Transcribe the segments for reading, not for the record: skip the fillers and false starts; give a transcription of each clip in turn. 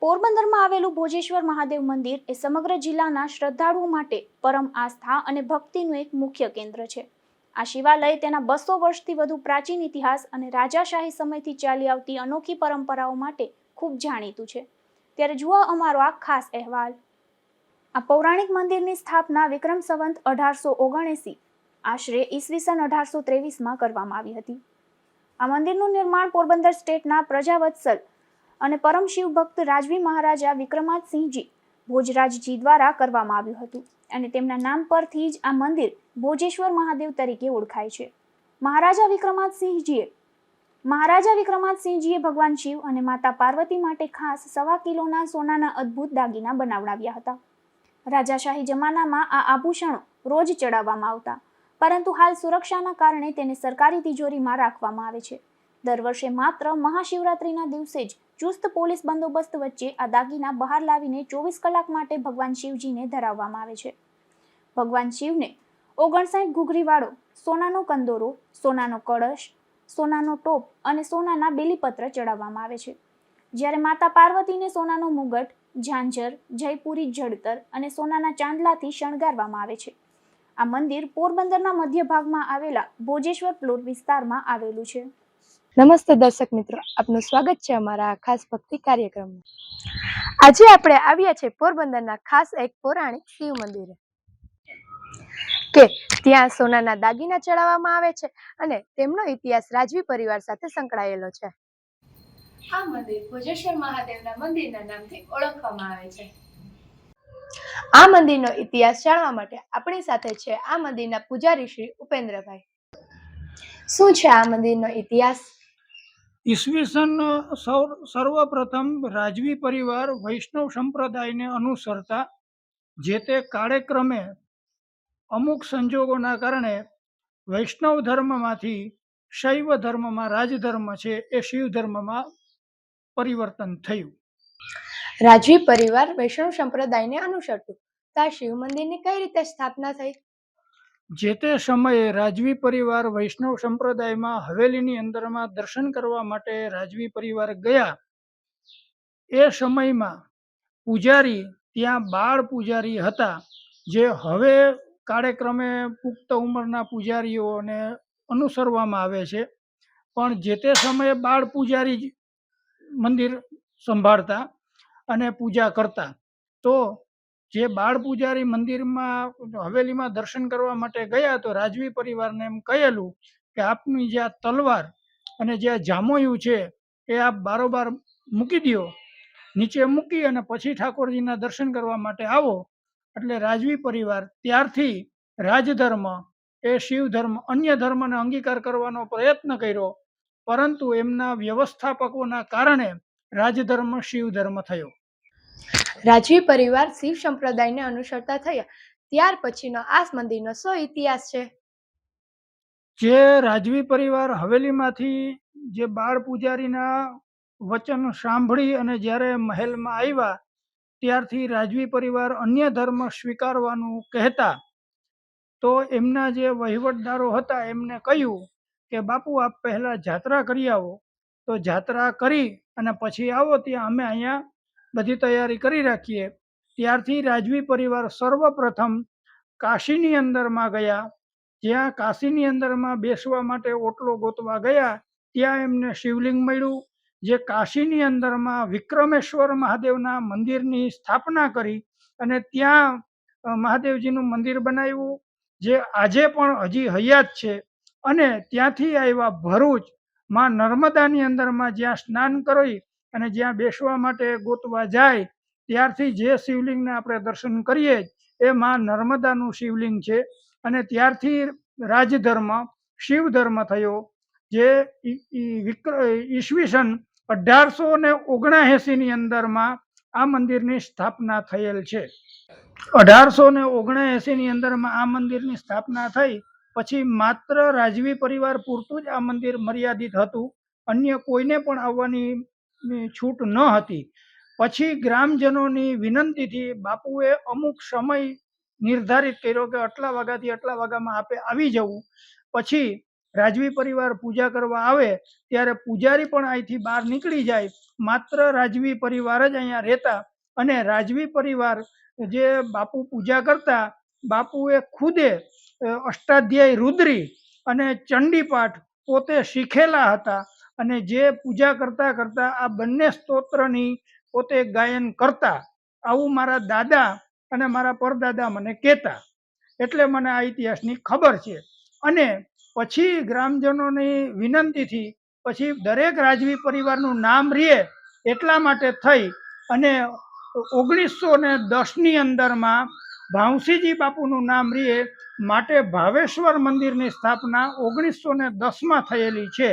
પોરબંદરમાં આવેલું ભોજેશ્વર મહાદેવ મંદિર એ સમગ્ર જિલ્લાના શ્રદ્ધાળુઓ માટે પરમ આસ્થા અને ભક્તિનું એક મુખ્ય કેન્દ્ર છે. આ શિવાલય તેના 200 વર્ષથી વધુ પ્રાચીન ઇતિહાસ અને રાજાશાહી સમયથી ચાલી આવતી અનોખી પરંપરાઓ માટે ખૂબ જાણીતું છે. ત્યારે જુઓ અમારો આ ખાસ અહેવાલ. આ પૌરાણિક મંદિરની સ્થાપના વિક્રમ સંવત 1879 આશરે ઈસવીસન 1823માં કરવામાં આવી હતી. આ મંદિરનું નિર્માણ પોરબંદર સ્ટેટના પ્રજાવત્સલ અને પરમ શિવ ભક્ત રાજવી મહારાજા વિક્રમાદસિંહજી ભોજરાજજી દ્વારા કરવામાં આવ્યું હતું અને તેમના નામ પરથી જ આ મંદિર ભોજેશ્વર મહાદેવ તરીકે ઓળખાય છે. મહારાજા વિક્રમાદસિંહજીએ ભગવાન શિવ અને માતા પાર્વતી માટે ખાસ 1.25 કિલોના સોનાના અદ્ભુત દાગીના બનાવડાવ્યા હતા. રાજાશાહી જમાનામાં આ આભૂષણો રોજ ચડાવવામાં આવતા, પરંતુ હાલ સુરક્ષાના કારણે તેને સરકારી તિજોરીમાં રાખવામાં આવે છે. દર વર્ષે માત્ર મહાશિવરાત્રિના દિવસે જ ચુસ્ત પોલીસ બંદોબસ્ત વચ્ચે આ દાગીના બહાર લાવીને 24 કલાક માટે ભગવાન શિવજીને ધરાવવામાં આવે છે. ભગવાન શિવને 59 ઘૂઘરીવાળો સોનાનો કંદોરો, સોનાનો કળશ, સોનાનો ટોપ અને સોનાના બેલીપત્ર ચડાવવામાં આવે છે. જ્યારે માતા પાર્વતીને સોનાનો મુગટ, ઝાંઝર, જયપુરી જડતર અને સોનાના ચાંદલાથી શણગારવામાં આવે છે. આ મંદિર પોરબંદરના મધ્ય ભાગમાં આવેલા ભોજેશ્વર પ્લોટ વિસ્તારમાં આવેલું છે. નમસ્તે દર્શક મિત્રો, આપનું સ્વાગત છે અમારા ખાસ ભક્તિ કાર્યક્રમમાં. આજે આપણે આવ્યા છે પોરબંદરના ખાસ એક પૌરાણિક શિવ મંદિરે કે ત્યાં સોનાના દાગીના ચડાવવામાં આવે છે અને તેમનો ઇતિહાસ રાજવી પરિવાર સાથે સંકળાયેલો છે. આ મંદિર ભોજેશ્વર મહાદેવના મંદિરના નામથી ઓળખવામાં આવે છે. આ મંદિરનો ઇતિહાસ જાણવા માટે આપણી સાથે છે આ મંદિરના પૂજારી શ્રી ઉપેન્દ્રભાઈ. શું છે આ મંદિરનો ઇતિહાસ? ઈસવીસન સર્વપ્રથમ રાજવી પરિવાર વૈષ્ણવ સંપ્રદાયને અનુસરતા જે તે કાળક્રમે અમુક સંજોગોના કારણે વૈષ્ણવ ધર્મમાંથી શૈવ ધર્મમાં, રાજધર્મ છે એ શિવ ધર્મમાં પરિવર્તન થયું. રાજવી પરિવાર વૈષ્ણવ સંપ્રદાયને અનુસરતું, તો આ શિવ મંદિરની કઈ રીતે સ્થાપના થઈ? જે તે સમયે રાજવી પરિવાર વૈષ્ણવ સંપ્રદાયમાં હવેલીની અંદરમાં દર્શન કરવા માટે રાજવી પરિવાર ગયા. એ સમયમાં પૂજારી ત્યાં બાળ પૂજારી હતા, જે હવે કાળક્રમે પુખ્ત ઉંમરના પૂજારીઓને અનુસરવામાં આવે છે, પણ જે તે સમયે બાળ પૂજારી જ મંદિર સંભાળતા અને પૂજા કરતા. તો જે બાળ પૂજારી મંદિરમાં હવેલીમાં દર્શન કરવા માટે ગયા તો રાજવી પરિવારને એમ કહેલું કે આપની જે આ તલવાર અને જે આ જામોયું છે એ આપ બારોબાર મૂકી દો, નીચે મૂકી અને પછી ઠાકોરજીના દર્શન કરવા માટે આવો. એટલે રાજવી પરિવાર ત્યારથી રાજધર્મ એ શિવ ધર્મ, અન્ય ધર્મને અંગીકાર કરવાનો પ્રયત્ન કર્યો, પરંતુ એમના વ્યવસ્થાપકોના કારણે રાજધર્મ શિવ ધર્મ થયો. રાજવી પરિવાર શિવ સંપ્રદાયને અનુસરતા થયા ત્યાર પછીનો આ મંદિરનો શું ઇતિહાસ છે? જે રાજવી પરિવાર હવેલીમાંથી જે બાળ પૂજારીના વચન સાંભળી અને જ્યારે મહેલમાં આવ્યા ત્યારથી રાજવી પરિવાર અન્ય ધર્મ સ્વીકારવાનું કહેતા. તો એમના જે વહીવટદારો હતા એમને કહ્યું કે બાપુ આપ પહેલા જાત્રા કરી આવો, તો જાત્રા કરી અને પછી આવો, ત્યાં અમે અહીંયા બધી તૈયારી કરી રાખીએ. ત્યારથી રાજવી પરિવાર સર્વપ્રથમ કાશીની અંદરમાં ગયા. જ્યાં કાશીની અંદરમાં બેસવા માટે ઓટલો ગોતવા ગયા, ત્યાં એમને શિવલિંગ મળ્યું, જે કાશીની અંદરમાં વિક્રમેશ્વર મહાદેવના મંદિરની સ્થાપના કરી અને ત્યાં મહાદેવજીનું મંદિર બનાવ્યું, જે આજે પણ હજી હયાત છે. અને ત્યાંથી આવ્યા ભરૂચ, માં નર્મદાની અંદરમાં જ્યાં સ્નાન કરી અને જ્યાં બેસવા માટે ગોતવા જાય, ત્યારથી જે શિવલિંગને આપણે દર્શન કરીએ એ માં નર્મદાનું શિવલિંગ છે. અને ત્યારથી રાજધર્મ શિવ ધર્મ થયો, જે ઈસવીસન 1879ની અંદરમાં આ મંદિરની સ્થાપના થયેલ છે. 1879ની અંદરમાં આ મંદિરની સ્થાપના થઈ. પછી માત્ર રાજવી પરિવાર પૂરતું જ આ મંદિર મર્યાદિત હતું, અન્ય કોઈને પણ આવવાની છૂટ ન હતી. પછી ગ્રામજનોની વિનંતીથી બાપુએ અમુક સમય નિર્ધારિત કર્યો કે આટલા વાગ્યાથી આટલા વાગ્યામાં આપે આવી જવું. પછી રાજવી પરિવાર પૂજા કરવા આવે ત્યારે પૂજારી પણ અહીંથી બહાર નીકળી જાય, માત્ર રાજવી પરિવાર જ અહીંયા રહેતા અને રાજવી પરિવાર જે બાપુ પૂજા કરતા, બાપુએ ખુદે અષ્ટાધ્યાયી રુદ્રી અને ચંડીપાઠ પોતે શીખેલા હતા અને જે પૂજા કરતા કરતા આ બંને સ્તોત્રની પોતે ગાયન કરતા. આવું મારા દાદા અને મારા પરદાદા મને કહેતા, એટલે મને આ ઇતિહાસની ખબર છે. અને પછી ગ્રામજનોની વિનંતીથી પછી દરેક રાજવી પરિવારનું નામ રહે એટલા માટે થઈ અને 1910ની અંદરમાં ભાવસીજી બાપુનું નામ રહે માટે ભાવેશ્વર મંદિરની સ્થાપના 1910માં થયેલી છે,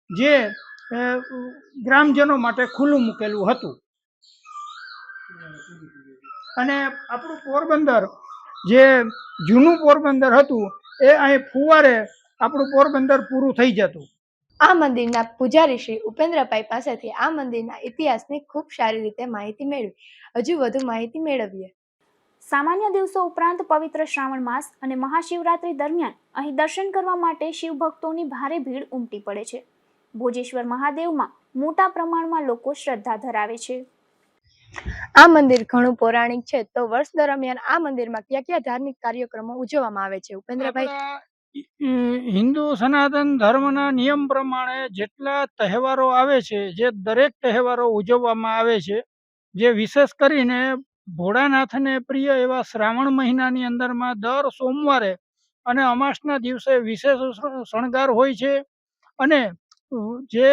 જે ગ્રામજનો માટે ખુલ્લું મૂકેલું હતું. અને આપણું પોરબંદર જે જૂનું પોરબંદર હતું એ અહીં ફુવારે આપણું પોરબંદર પૂરું થઈ જતું. આ મંદિરના પૂજારી શ્રી ઉપેન્દ્રભાઈ પાસેથી આ મંદિરના ઇતિહાસની ખૂબ સારી રીતે માહિતી મેળવી. હજુ વધુ માહિતી મેળવીએ. સામાન્ય દિવસો ઉપરાંત પવિત્ર શ્રાવણ માસ અને મહાશિવરાત્રી દરમિયાન અહીં દર્શન કરવા માટે શિવ ભક્તોની ભારે ભીડ ઉમટી પડે છે. ભોજેશ્વર મહાદેવમાં મોટા પ્રમાણમાં લોકો શ્રદ્ધા ધરાવે છે. આ મંદિર ઘણું પૌરાણિક છે, તો વર્ષ દરમિયાન આ મંદિરમાં કયા કયા ધાર્મિક કાર્યક્રમો ઉજવવામાં આવે છે ઉપેન્દ્રભાઈ? હિન્દુ સનાતન ધર્મના નિયમ પ્રમાણે જેટલા તહેવારો આવે છે, જે દરેક તહેવારો ઉજવવામાં આવે છે, જે વિશેષ કરીને ભોળાનાથને પ્રિય એવા શ્રાવણ મહિનાની અંદરમાં દર સોમવારે અને અમાસના દિવસે વિશેષ શણગાર હોય છે. અને જે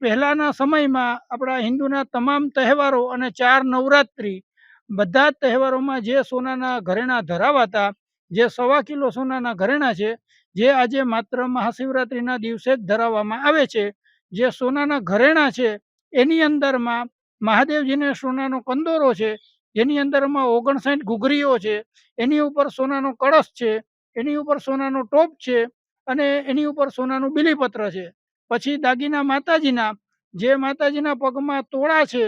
પહેલાના સમયમાં આપણા હિન્દુના તમામ તહેવારો અને 4 નવરાત્રિ બધા જ તહેવારોમાં જે સોનાના ઘરેણા ધરાવાતા, જે 1.25 કિલો સોનાના ઘરેણા છે, જે આજે માત્ર મહાશિવરાત્રિના દિવસે જ ધરાવવામાં આવે છે. જે સોનાના ઘરેણા છે એની અંદરમાં મહાદેવજીને સોનાનો કંદોરો છે, જેની અંદરમાં 59 ઘૂઘરીઓ છે, એની ઉપર સોનાનો કળશ છે, એની ઉપર સોનાનો ટોપ છે અને એની ઉપર સોનાનું બીલીપત્ર છે. પછી દાગીના માતાજીના, જે માતાજીના પગમાં તોળા છે,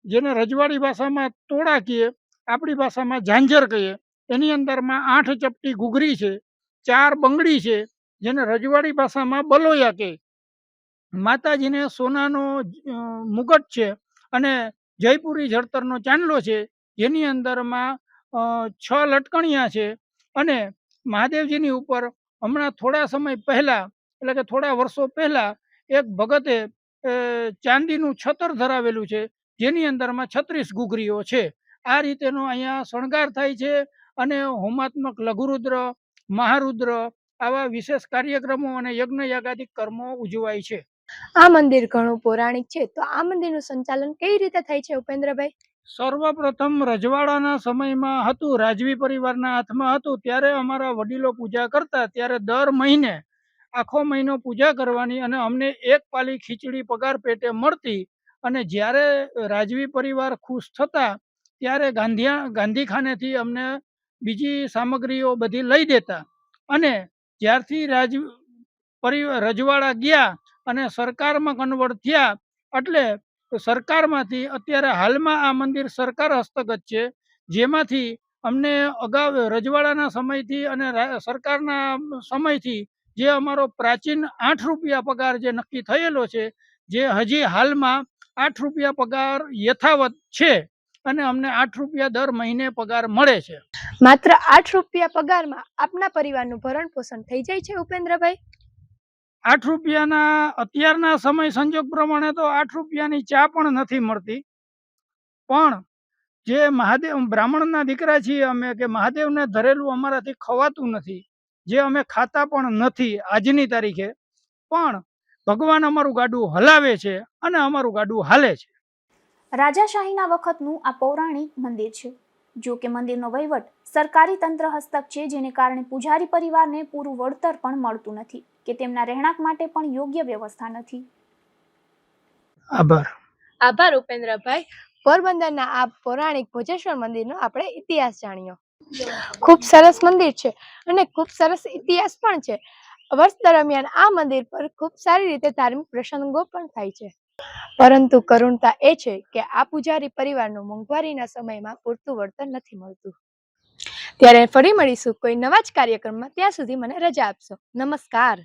જેને રજવાડી ભાષામાં તોળા કહીએ, આપણી ભાષામાં ઝાંઝર કહીએ, એની અંદરમાં 8 ચપટી ઘૂઘરી છે, 4 બંગડી છે, જેને રજવાડી ભાષામાં બલોયા કહે. માતાજીને સોનાનો મુગટ છે અને જયપુરી જળતરનો ચાંદલો છે, જેની અંદરમાં 6 લટકણિયા છે. અને મહાદેવજીની ઉપર હમણાં થોડા સમય પહેલા, એટલે કે થોડા વર્ષો પહેલા, એક ભગતે ચાંદીનું છત્ર ધરાવેલું છે, જેની અંદરમાં 36 ઘૂઘરીઓ છે. આ રીતેનો અહીંયા શણગાર થાય છે અને હોમાત્મક લઘુરુદ્ર, મહારુદ્ર આવા વિશેષ કાર્યક્રમો અને યજ્ઞ યાગાદિક કર્મો ઉજવાય છે. આ મંદિર ઘણું પૌરાણિક છે, તો આ મંદિરનું સંચાલન કઈ રીતે થાય છે ઉપેન્દ્રભાઈ? સર્વપ્રથમ રજવાડાના સમયમાં હતું, રાજવી પરિવારના હાથમાં હતું, ત્યારે અમારા વડીલો પૂજા કરતા, ત્યારે દર મહિને આખો મહિનો પૂજા કરવાની અને અમને 1 પાલી ખીચડી પગાર પેટે મળતી. અને જ્યારે રાજવી પરિવાર ખુશ થતા ત્યારે ગાંધીખાનેથી અમને બીજી સામગ્રીઓ બધી લઈ દેતા. અને જ્યારથી રજવાડા ગયા અને સરકારમાં કન્વર્ટ થયા, એટલે સરકારમાંથી અત્યારે હાલમાં આ મંદિર સરકાર હસ્તગત છે, જેમાંથી અમને અગાઉ રજવાડાના સમયથી અને સરકારના સમયથી જે અમારો પ્રાચીન 8 રૂપિયા પગાર જે નક્કી થયેલો છે, જે હજી હાલમાં 8 રૂપિયા પગાર યથાવત છે અને અમને 8 રૂપિયા દર મહિને પગાર મળે છે. માત્ર 8 રૂપિયા પગારમાં આપના પરિવારનું ભરણ પોષણ થઈ જાય છે ઉપેન્દ્રભાઈ? 8 રૂપિયાના અત્યારના સમય સંજોગ પ્રમાણે તો 8 રૂપિયાની ચા પણ નથી મળતી. પણ જે મહાદેવ બ્રાહ્મણના દીકરા છીએ અમે, કે મહાદેવને ધરેલું અમારાથી ખવાતું નથી, જે અમે ખાતા પણ નથી આજની તારીખે, પણ ભગવાન અમારું ગાડું હલાવે છે અને અમારું ગાડું હાલે છે. રાજાશાહીના વખતનું આ પૌરાણિક મંદિર છે. જો કે મંદિરનો વહીવટ સરકારી તંત્ર હસ્તક છે, જેને કારણે પૂજારી પરિવારને પૂરું વળતર પણ મળતું નથી કે તેમના રહેણાંક માટે પણ યોગ્ય વ્યવસ્થા નથી. આભાર ઉપેન્દ્રભાઈ. પોરબંદરના આ પૌરાણિક ભોજેશ્વર મંદિરનો આપણે ઇતિહાસ જાણ્યો. ખૂબ સરસ મંદિર છે અને ખૂબ સરસ ઇતિહાસ પણ છે. વર્ષ દરમિયાન આ મંદિર પર ખૂબ સારી રીતે ધાર્મિક પ્રસંગો પણ થાય છે. પરંતુ કરુણતા એ છે કે આ પૂજારી પરિવારનું મોંઘવારીના સમયમાં પૂરતું વળતર નથી મળતું. ત્યારે ફરી મળીશું કોઈ નવા જ કાર્યક્રમમાં. ત્યાં સુધી મને રજા આપશો. નમસ્કાર.